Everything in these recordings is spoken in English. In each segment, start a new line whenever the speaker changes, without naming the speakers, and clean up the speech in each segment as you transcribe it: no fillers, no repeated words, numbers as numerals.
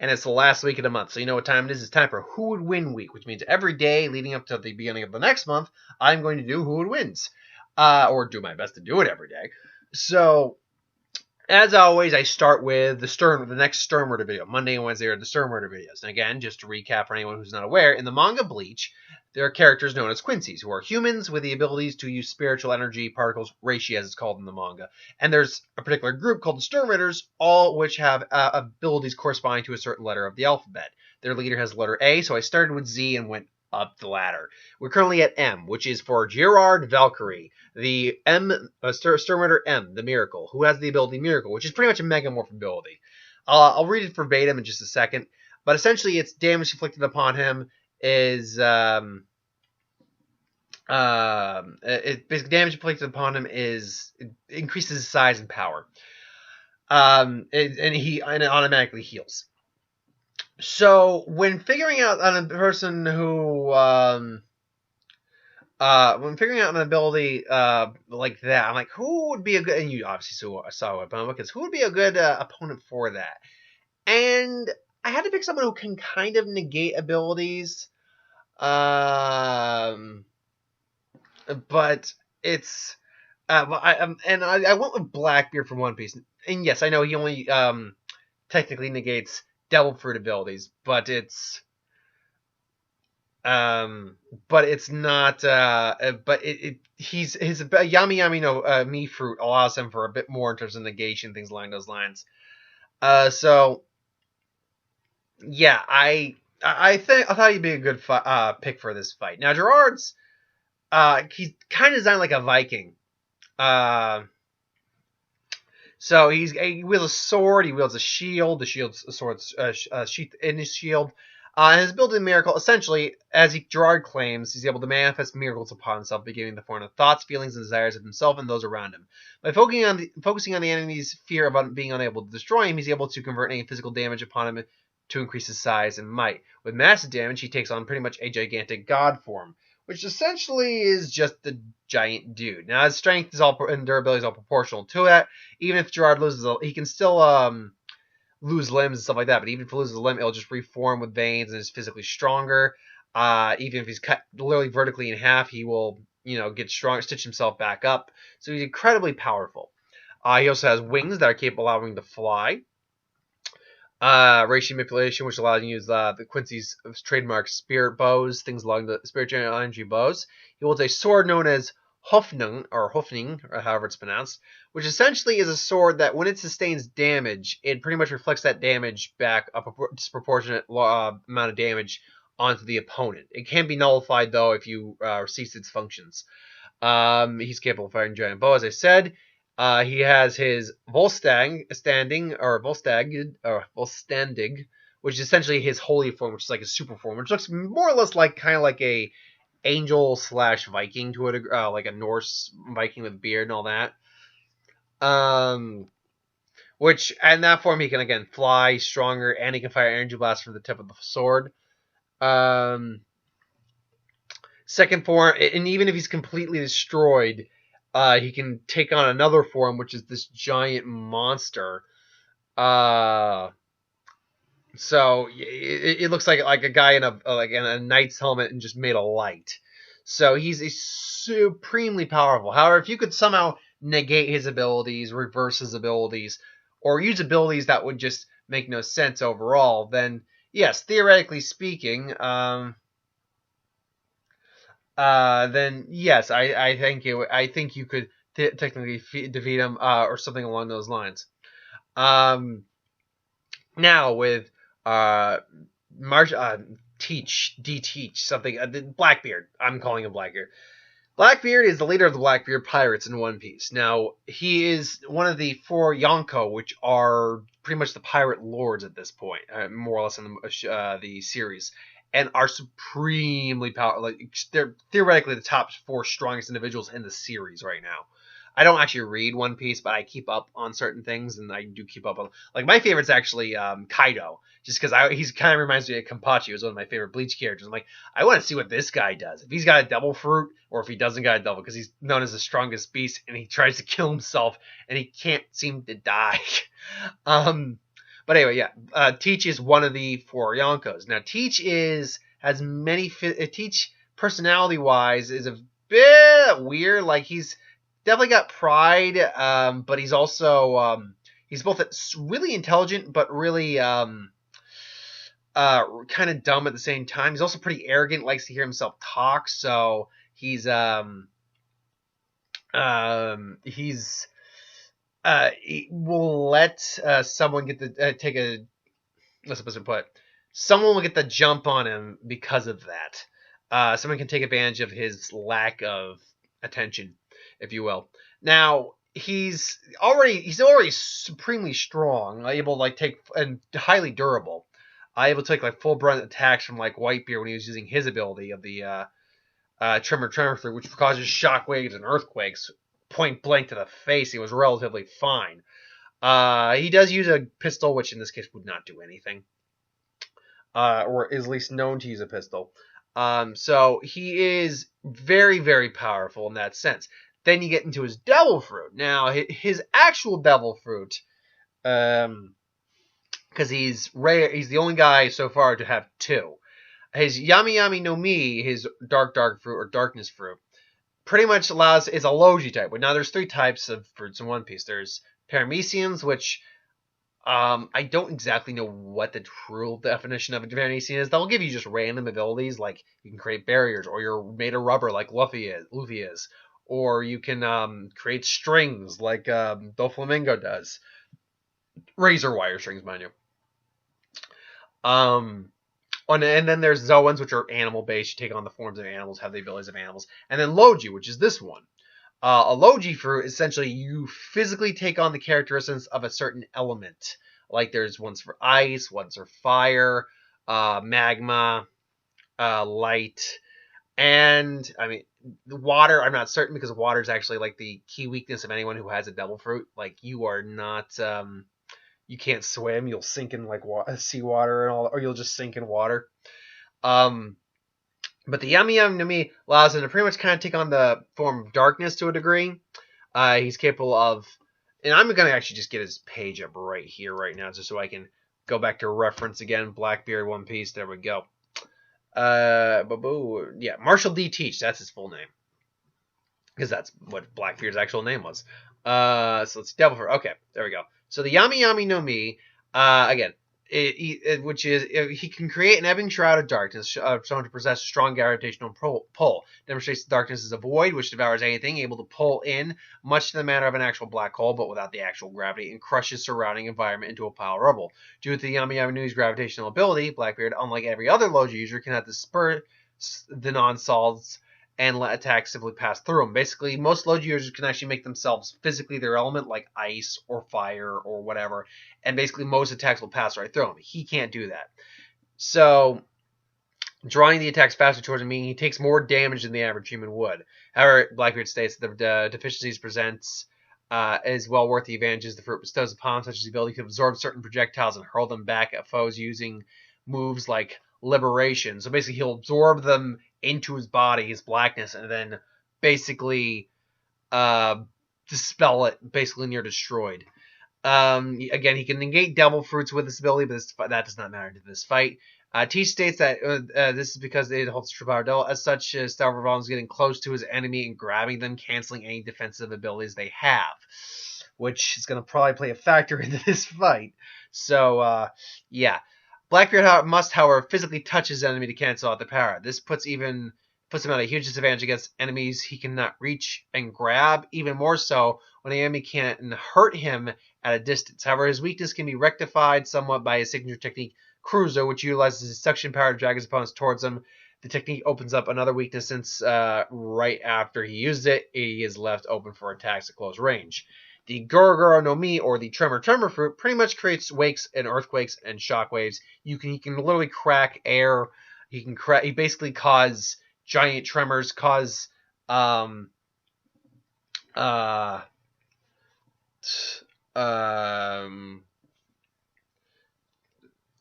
and it's the last week of the month. So you know what time it is? It's time for Who Would Win Week, which means every day leading up to the beginning of the next month, I'm going to do Who Would Wins, or do my best to do it every day. So as always, I start with the next Sternritter video. Monday and Wednesday are the Sternritter videos. And again, just to recap for anyone who's not aware, in the manga Bleach, there are characters known as Quincy's, who are humans with the abilities to use spiritual energy particles, reishi as it's called in the manga. And there's a particular group called the Sternritters, all which have abilities corresponding to a certain letter of the alphabet. Their leader has the letter A, so I started with Z and went up the ladder. We're currently at M, which is for Gerard Valkyrie, the Sternritter M, the Miracle, who has the ability Miracle, which is pretty much a Megamorph ability. I'll read it verbatim in just a second, but essentially its damage inflicted upon him is basically damage inflicted upon him is it increases his size and power, and it automatically heals. So when figuring out on a person who when figuring out an ability like that, I'm like, who would be a good, and you obviously saw it, but because who would be a good opponent for that? And I had to pick someone who can kind of negate abilities, but it's I went with Blackbeard from One Piece, and yes, I know he only technically negates devil fruit abilities, but it's not his Yami Yami no Mi fruit allows him for a bit more in terms of negation, things along those lines. So yeah, I thought he'd be a good pick for this fight. Now Gerard's he's kind of designed like a Viking. So he wields a sword, he wields a shield, the shield's a sword's sheath in his shield. And his ability Miracle, essentially, as Gerard claims, he's able to manifest miracles upon himself, beginning in the form of thoughts, feelings, and desires of himself and those around him. By focusing on the enemy's fear of being unable to destroy him, he's able to convert any physical damage upon him to increase his size and might. With massive damage, he takes on pretty much a gigantic god form, which essentially is just the giant dude. Now, his strength and durability is all proportional to that. Even if Gerard loses, he can still lose limbs and stuff like that, but even if he loses a limb, it'll just reform with veins and is physically stronger. Even if he's cut literally vertically in half, he will, get strong, stitch himself back up. So he's incredibly powerful. He also has wings that are capable of allowing him to fly. Reishi manipulation, which allows him to use the Quincy's trademark spirit bows, things along the spiritual energy bows. He holds a sword known as Hofning, or however it's pronounced, which essentially is a sword that when it sustains damage, it pretty much reflects that damage back, a disproportionate amount of damage onto the opponent. It can be nullified, though, if you cease its functions. He's capable of firing giant bow, as I said. He has his Volstandig, which is essentially his holy form, which is like a super form, which looks more or less kind of like a angel / Viking to a degree, like a Norse Viking with beard and all that. Which, in that form, he can again fly stronger, and he can fire energy blasts from the tip of the sword. Second form, and even if he's completely destroyed, he can take on another form, which is this giant monster. So it looks like a guy in a knight's helmet and just made of light. So he's supremely powerful. However, if you could somehow negate his abilities, reverse his abilities, or use abilities that would just make no sense overall, then yes, theoretically speaking, then yes, I think you could technically defeat him or something along those lines. Now with Teach something Blackbeard. I'm calling him Blackbeard. Blackbeard is the leader of the Blackbeard Pirates in One Piece. Now he is one of the 4 Yonko, which are pretty much the pirate lords at this point, more or less in the series, and are supremely powerful. Like they're theoretically the top 4 strongest individuals in the series right now. I don't actually read One Piece, but I keep up on certain things, and I do keep up on... Like, my favorite's actually Kaido, just because he's kind of reminds me of Kenpachi, who's one of my favorite Bleach characters. I'm like, I want to see what this guy does. If he's got a double fruit, or if he doesn't got a double, because he's known as the strongest beast, and he tries to kill himself, and he can't seem to die. But anyway, yeah. Teach is one of the 4 Yonkos. Now, has many. Teach, personality wise, is a bit weird. Like, he's definitely got pride, but he's also he's both really intelligent, but really kind of dumb at the same time. He's also pretty arrogant, likes to hear himself talk. So he's he will let someone get the take a what's supposed to put someone will get the jump on him because of that. Someone can take advantage of his lack of attention, if you will. Now he's already supremely strong, able to like take and highly durable. Able to take like full brunt attacks from like Whitebeard when he was using his ability of the Tremor Fruit, which causes shockwaves and earthquakes point blank to the face. He was relatively fine. He does use a pistol, which in this case would not do anything, or is at least known to use a pistol. So he is very, very powerful in that sense. Then you get into his Devil Fruit. Now, his actual Devil Fruit, because he's rare, he's the only guy so far to have 2. His Yami Yami no Mi, his Dark Fruit or Darkness Fruit, pretty much is a Logi type. But now there's 3 types of fruits in One Piece. There's Parameciums, which I don't exactly know what the true definition of a Paramecium is. They'll give you just random abilities, like you can create barriers, or you're made of rubber like Luffy is, or you can create strings like Doflamingo does. Razor wire strings, mind you. And then there's Zoans, which are animal-based. You take on the forms of animals, have the abilities of animals. And then Logi, which is this one. A Logi fruit, essentially, you physically take on the characteristics of a certain element. Like there's ones for ice, ones for fire, magma, light, and, I mean, water, I'm not certain, because water is actually, like, the key weakness of anyone who has a Devil Fruit. Like, you are not... you can't swim. You'll sink in like seawater and all, or you'll just sink in water. But the Yami Yami no Mi allows him to pretty much kind of take on the form of darkness to a degree. He's capable of, and I'm gonna actually just get his page up right here, right now, just so I can go back to reference again. BlackBeard One Piece. There we go. Yeah, Marshall D. Teach. That's his full name, because that's what Blackbeard's actual name was. So let's Devil Fruit. Okay, there we go. So the Yami Yami no Mi, again, which is he can create an ebbing shroud of darkness, someone to possess a strong gravitational pull. Demonstrates the darkness is a void which devours anything, able to pull in, much to the manner of an actual black hole, but without the actual gravity, and crushes surrounding environment into a pile of rubble. Due to the Yami Yami no Mi's gravitational ability, Blackbeard, unlike every other Logi user, cannot disperse the non-solids and let attacks simply pass through them. Basically, most Logi users can actually make themselves physically their element, like ice or fire or whatever, and basically most attacks will pass right through him. He can't do that. So, drawing the attacks faster towards him, meaning he takes more damage than the average human would. However, Blackbeard states that the deficiencies presents is well worth the advantages the fruit bestows upon him, such as the ability to absorb certain projectiles and hurl them back at foes using moves like Liberation. So basically, he'll absorb them into his body, his blackness, and then basically dispel it, basically near destroyed. Again, he can negate Devil Fruits with this ability, but that does not matter to this fight. T states that this is because it holds true power double. As such, Star revolves getting close to his enemy and grabbing them, canceling any defensive abilities they have, which is going to probably play a factor into this fight. So, yeah. Blackbeard must, however, physically touch his enemy to cancel out the power. This puts him at a huge disadvantage against enemies he cannot reach and grab, even more so when the enemy can hurt him at a distance. However, his weakness can be rectified somewhat by his signature technique, Cruiser, which utilizes his suction power to drag his opponents towards him. The technique opens up another weakness since right after he uses it, he is left open for attacks at close range. The Gorogoro no Mi, or the Tremor Fruit, pretty much creates wakes and earthquakes and shockwaves. He can literally crack air. He basically cause giant tremors, cause sorry,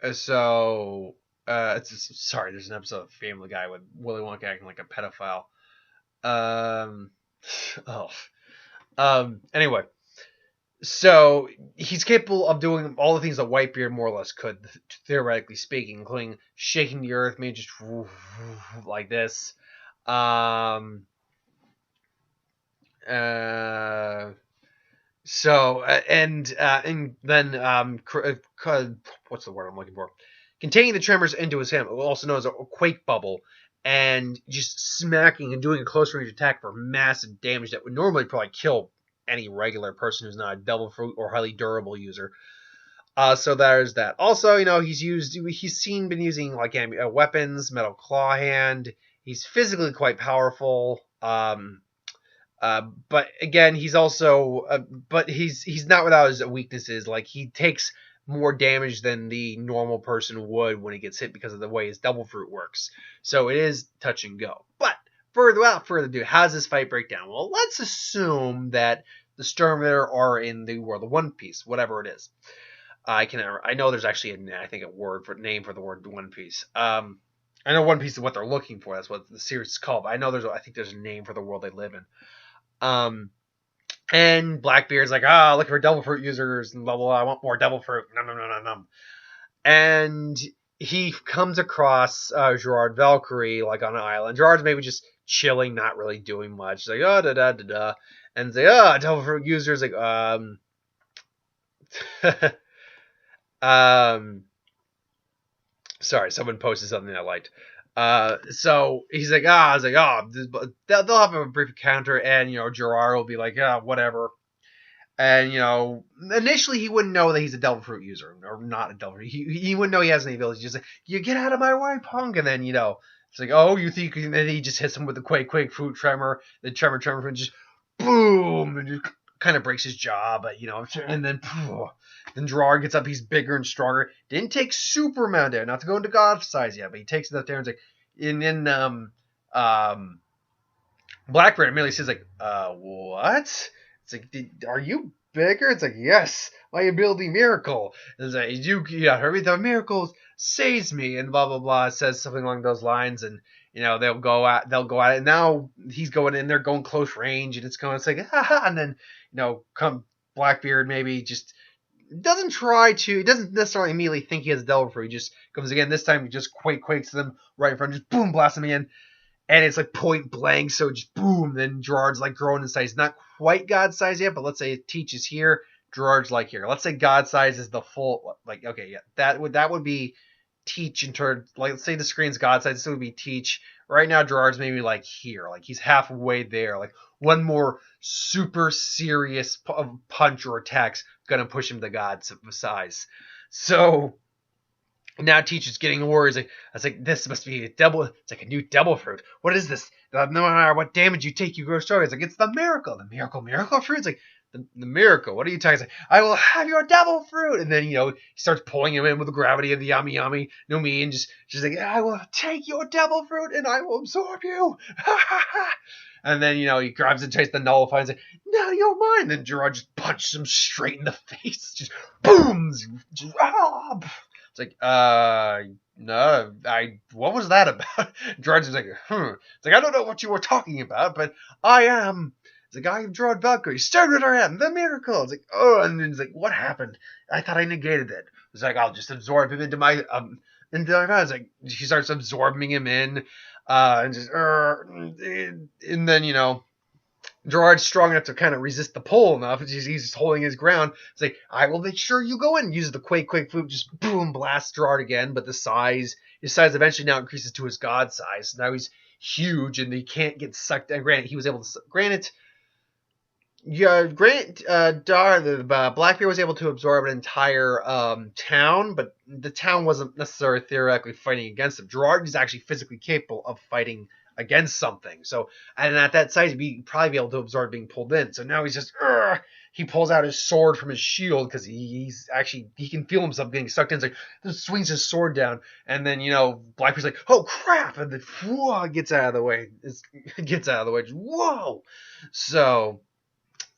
there's an episode of Family Guy with Willy Wonka acting like a pedophile. Anyway. So he's capable of doing all the things that Whitebeard more or less could, theoretically speaking, including shaking the earth, maybe just like this. Um, uh, and then what's the word I'm looking for? Containing the tremors into his hand, also known as a quake bubble, and just smacking and doing a close range attack for massive damage that would normally probably kill any regular person who's not a devil fruit or highly durable user. So there's that. Also, he's been using like weapons, metal claw hand. He's physically quite powerful. But again, he's also, but he's not without his weaknesses. Like he takes more damage than the normal person would when he gets hit because of the way his double fruit works. So it is touch and go. But without further ado, how does this fight break down? Well, let's assume that the Sternritter are in the world of One Piece, whatever it is. I know there's actually a name for the word One Piece. I know One Piece is what they're looking for. That's what the series is called. But I think there's a name for the world they live in. And Blackbeard's like, look for devil fruit users and blah blah blah. I want more devil fruit. Nom nom nom nom nom. And he comes across Gerard Valkyrie like on an island. Gerard's maybe just chilling, not really doing much. He's like, da da da da, and he's like, devil fruit users like sorry, someone posted something I liked. So he's like, they'll have a brief encounter, and Gerard will be like, whatever. And initially he wouldn't know that he's a devil fruit user or not a devil fruit. He wouldn't know he has any abilities. He's just like, you get out of my way, punk. And then it's like, oh, you think? And then he just hits him with the quake fruit tremor, the tremor, and just boom, and just kind of breaks his jaw. But and then Gerard gets up. He's bigger and stronger. Didn't take super amount there, not to go into God size yet, but he takes it up there and it's like, and then Blackbeard immediately says like, what? It's like, are you bigger? It's like, yes, my ability miracle. And it's like, the miracles saves me, and blah blah blah. It says something along those lines, and they'll go at it. And now he's going in, they're going close range, and it's like, haha. And then come Blackbeard maybe just doesn't necessarily immediately think he has a devil fruit. He just comes again. This time he just quakes them right in front, just boom, blasts them again. And it's like point blank, so just boom. Then Gerard's like growing in size, not quite God size yet, but let's say Teach is here, Gerard's like here. Let's say God size is the full, like, okay, yeah, that would be Teach in turn. Like, let's say the screen's God size, this would be Teach. Right now, Gerard's maybe like here, like he's halfway there. Like one more super serious punch or attack's gonna push him to God size. So now Teach is getting worried. I was like, this must be it's like a new devil fruit. What is this? No matter what damage you take, you grow stronger. It's like, it's the miracle fruit. It's like, the miracle. What are you talking about? I will have your devil fruit. And then, he starts pulling him in with the gravity of the Yami Yami no Mi, and she's like, I will take your devil fruit and I will absorb you. And then, he grabs and tries to nullify and says, no, you're mine. Then Gerard just punches him straight in the face. Just boom. It's like, no, what was that about? Gerard's like, It's like, I don't know what you were talking about, but I am. It's like, I am Gerard Valkyrie Sternritter, the miracle. It's like, oh, and then it's like, what happened? I thought I negated it. It's like, I'll just absorb him into my mouth. It's like, she starts absorbing him in, and just, and then, Gerard's strong enough to kind of resist the pull enough. He's just holding his ground. It's like, I will make sure you go in. Uses the quake flute, just boom, blasts Gerard again. But his size eventually now increases to his God size. Now he's huge and he can't get sucked. And granted, he was able to. Blackbeard was able to absorb an entire town, but the town wasn't necessarily theoretically fighting against him. Gerard is actually physically capable of fighting against something. So, and at that size, he'd probably be able to absorb being pulled in. So now he's just, he pulls out his sword from his shield because he can feel himself getting sucked in. It's like, just swings his sword down, and then, Blackbeard's like, oh crap, and then gets out of the way. Just, whoa. So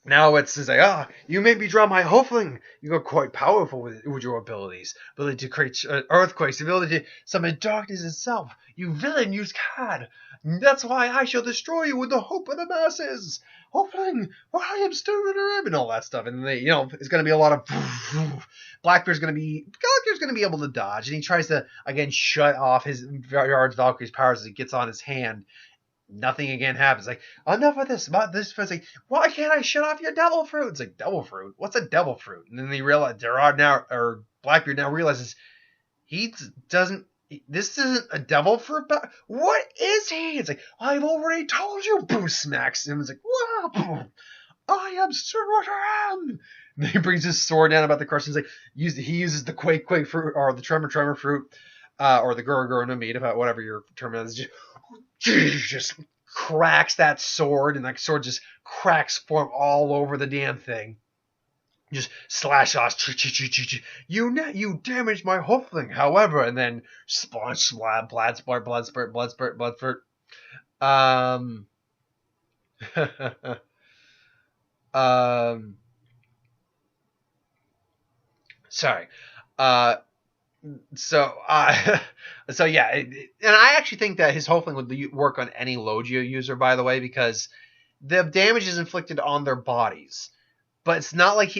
Now it's like, you made me draw my Hofling. You are quite powerful with your abilities. Ability to create earthquakes, ability to summon darkness itself. You villain, you cad. That's why I shall destroy you with the hope of the masses. Hofling, I am Sternritter, and all that stuff. And they, it's going to be a lot of Blackbeard's going to be able to dodge, and he tries to again shut off his Gerard Valkyrie's powers as he gets on his hand. Nothing again happens. Like, enough of this. About this. It's like, why can't I shut off your devil fruit? It's like, devil fruit? What's a devil fruit? And then they realize Blackbeard now realizes he doesn't. This isn't a devil fruit. What is he? It's like, I've already told you. Boom! Smacks him. It's like, wow! I am Sternritter. And he brings his sword down about the crush. He's like, he uses the quake fruit or the tremor fruit, or the gurur no meat, about whatever your term is. Just cracks that sword, and that sword just cracks form all over the damn thing. Just slash off. You damaged my Hofling, however, and then blood spurt. Sorry. So yeah, and I actually think that his Hofling would work on any Logia user, by the way, because the damage is inflicted on their bodies, but it's not like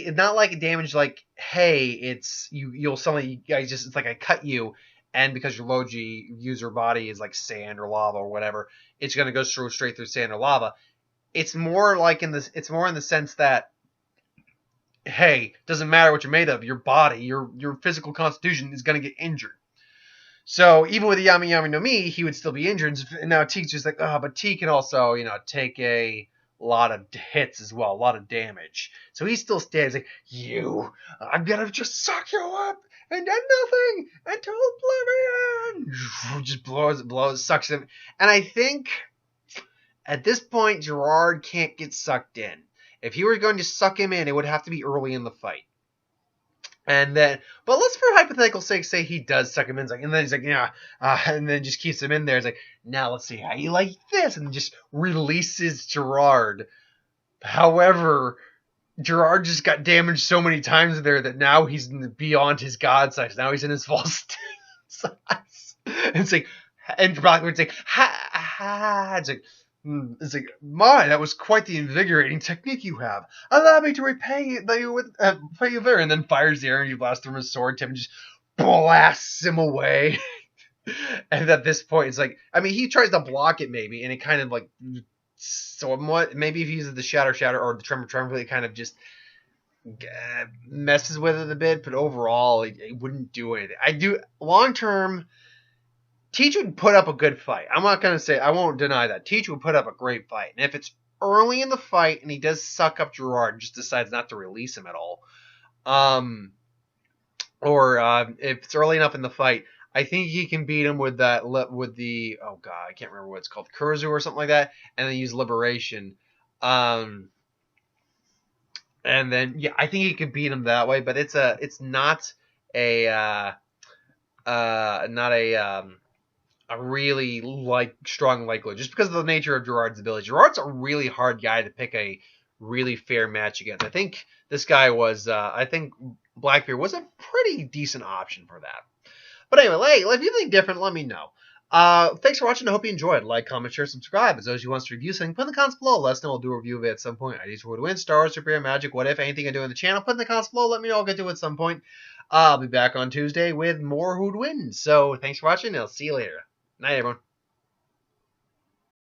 damage like, hey, it's you'll suddenly it's like I cut you, and because your Logia user body is like sand or lava or whatever, it's gonna go straight through sand or lava. It's more in the sense that, hey, doesn't matter what you're made of, your body, your physical constitution is going to get injured. So even with the Yami Yami no Mi, he would still be injured. And now T's just like, but T can also, take a lot of hits as well, a lot of damage. So he still stands like, I'm going to just suck you up and then nothing until oblivion. Just blows, sucks him. And I think at this point, Gerard can't get sucked in. If he were going to suck him in, it would have to be early in the fight. And then, but let's, for hypothetical sake, say he does suck him in. And then he's like, and then just keeps him in there. It's like, now let's see how you like this. And just releases Gerard. However, Gerard just got damaged so many times there that now he's beyond his god size. Now he's in his false size. And it's like, and Blackbeard's like, it's like, my, that was quite the invigorating technique you have. Allow me to repay you with pay you there, and then fires the energy blast from his sword tip and just blasts him away. And at this point, it's like, I mean, he tries to block it maybe, and it kind of like somewhat. Maybe if he uses the shatter or the tremor, it kind of just messes with it a bit. But overall, it wouldn't do anything. I do long term. Teach would put up a good fight. I'm not going to say, I won't deny that. Teach would put up a great fight. And if it's early in the fight and he does suck up Gerard and just decides not to release him at all, or if it's early enough in the fight, I think he can beat him with the, oh god, I can't remember what it's called, Kurzu or something like that, and then use Liberation. And then, yeah, I think he can beat him that way, but it's not a really strong likelihood, just because of the nature of Gerard's ability. Gerard's a really hard guy to pick a really fair match against. I think this guy was, I think Blackbeard was a pretty decent option for that. But anyway, if you think different, let me know. Thanks for watching. I hope you enjoyed. Like, comment, share, subscribe. As those who wants to review something, put in the comments below. Let us know. I'll do a review of it at some point. Ideas for who would win, Star Wars, Superhero, Magic, what if, anything I do in the channel, put in the comments below. Let me know. I'll get to it at some point. I'll be back on Tuesday with more Who'd Win. So thanks for watching. I'll see you later. Night, everyone.